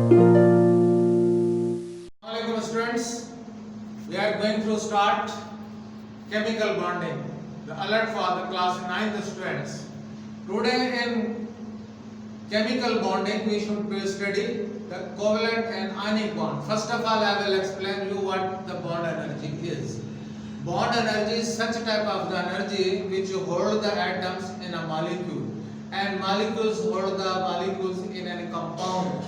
Assalamualaikum students, we are going to start chemical bonding. The alert for the class 9th students. Today in chemical bonding we should study the covalent and ionic bond. First of all I will explain you what the bond energy is. Bond energy is such type of the energy which hold the atoms in a molecule, and molecules hold the molecules in a compound.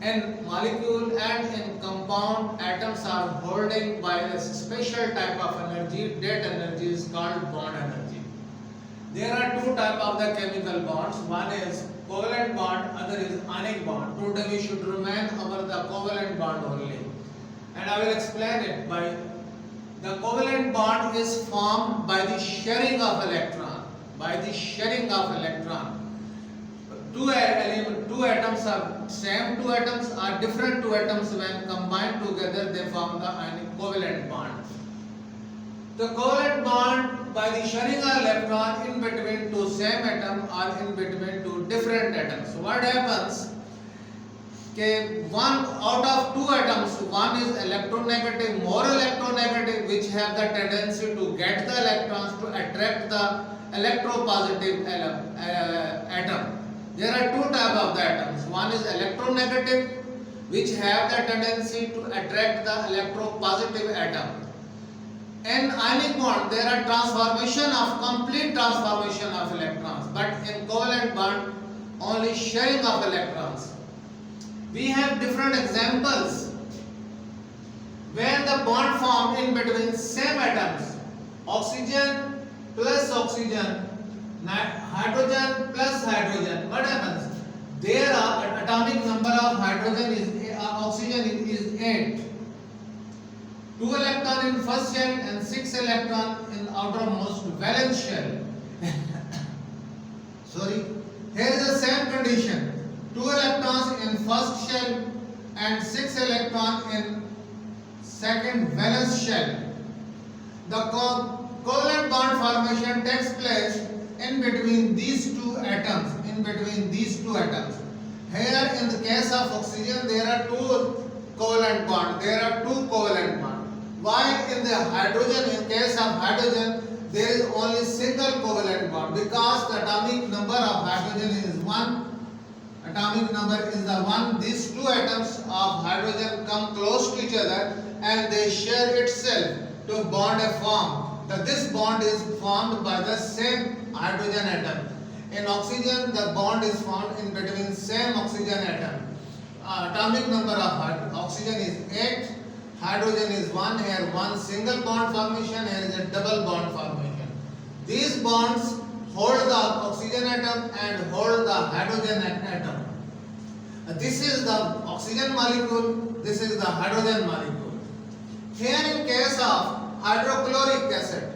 In molecule and in compound, atoms are holding by a special type of energy. That energy is called bond energy. There are two types of the chemical bonds. One is covalent bond, other is ionic bond. Today we should remain over the covalent bond only, and I will explain it. By the covalent bond is formed by the sharing of electron. By the sharing of electron. Two atoms are same two atoms are different two atoms. When combined together they form the covalent bond. The covalent bond by the sharing of electron in between two same atom or in between two different atoms. What happens? One out of two atoms, one is electronegative, more electronegative, which have the tendency to get the electrons to attract the electropositive atom. There are two types of the atoms. One is electronegative, which have the tendency to attract the electropositive atom. In ionic bond, there are complete transformation of electrons. But in covalent bond, only sharing of electrons. We have different examples where the bond formed in between same atoms. Oxygen plus oxygen, hydrogen plus hydrogen. What happens? There are atomic number of oxygen is 8. 2 electron in first shell and 6 electron in outermost valence shell. Sorry. Here is the same condition. 2 electrons in first shell and 6 electron in second valence shell. The covalent bond formation takes place in between these two atoms. Here in the case of oxygen there are two covalent bonds. While in case of hydrogen there is only single covalent bond, because the atomic number of hydrogen is 1. Atomic number is the 1. These two atoms of hydrogen come close to each other and they share itself to bond a form. This bond is formed by the same hydrogen atom. In oxygen, the bond is formed in between same oxygen atom. Atomic number of oxygen is 8, hydrogen is 1. Here one single bond formation, here is a double bond formation. These bonds hold the oxygen atom and hold the hydrogen atom. This is the oxygen molecule, this is the hydrogen molecule. Here in case of hydrochloric acid,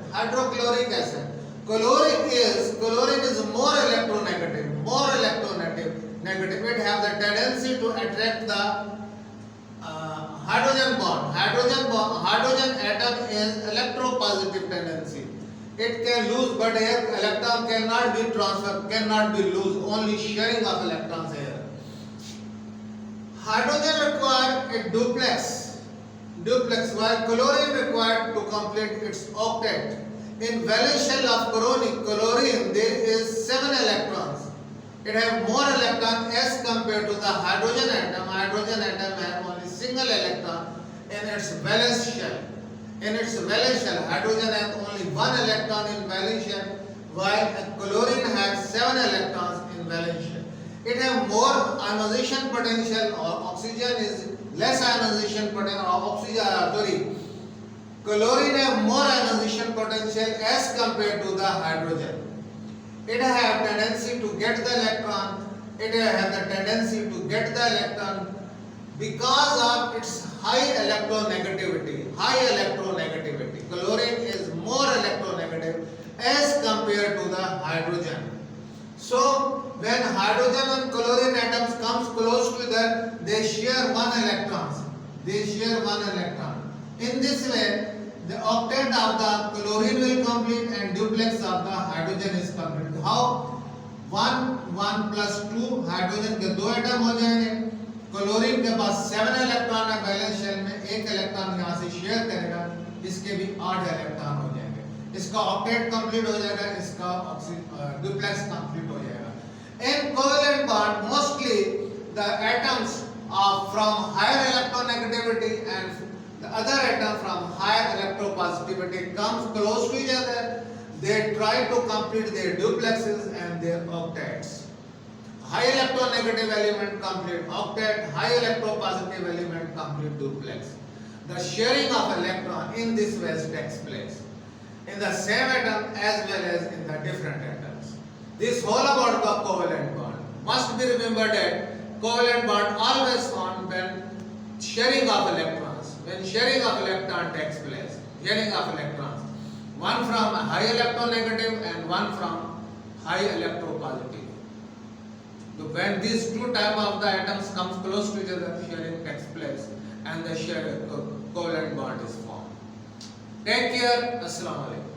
chlorine is more electronegative. It have the tendency to attract the hydrogen bond. Hydrogen atom is electropositive tendency. It can lose, but here electron cannot be transferred, cannot be loose. Only sharing of electrons here. Hydrogen require a duplex, while chlorine required to complete its octet. In valence shell of chlorine there is 7 electrons. It has more electrons as compared to the hydrogen atom. Hydrogen atom has only single electron in its valence shell. Hydrogen has only 1 electron in valence shell, while chlorine has 7 electrons in valence shell. It has more ionization potential, or oxygen is less ionization potential. Chlorine has more ionization potential as compared to the hydrogen. It has tendency to get the electron. Because of its high electronegativity. Chlorine is more electronegative as compared to the hydrogen. So when hydrogen and chlorine atoms comes close together, they share 1 electron. In this way, the octet of the chlorine will complete and duplex of the hydrogen is complete. How? 1 plus 2 hydrogen के 2 atom हो जाएंगे chlorine के पास 7 electron है valence shell में, एक electron यहाँ से share करेगा, इसके भी 8 इलेक्ट्रॉन हो जाएंगे, इसका ऑक्टेट कंप्लीट हो जाएगा, इसका डुप्लेक्स कंप्लीट हो जाएगा। In covalent bond mostly the atoms are from higher electronegativity and the other atom from higher electropositivity comes close to each other. They try to complete their duplexes and their octets. High electronegative element complete octet, high electropositive element complete duplex. The sharing of electron in this way takes place in the same atom as well as in the different atoms. This whole about the covalent bond. Must be remembered that covalent bond always found when sharing of electrons. When sharing of electron takes place, sharing of electrons, one from high electronegative and one from high electropositive. So when these two type of the atoms comes close to each other, sharing takes place and the covalent bond is formed. Take care. Assalamu alaikum.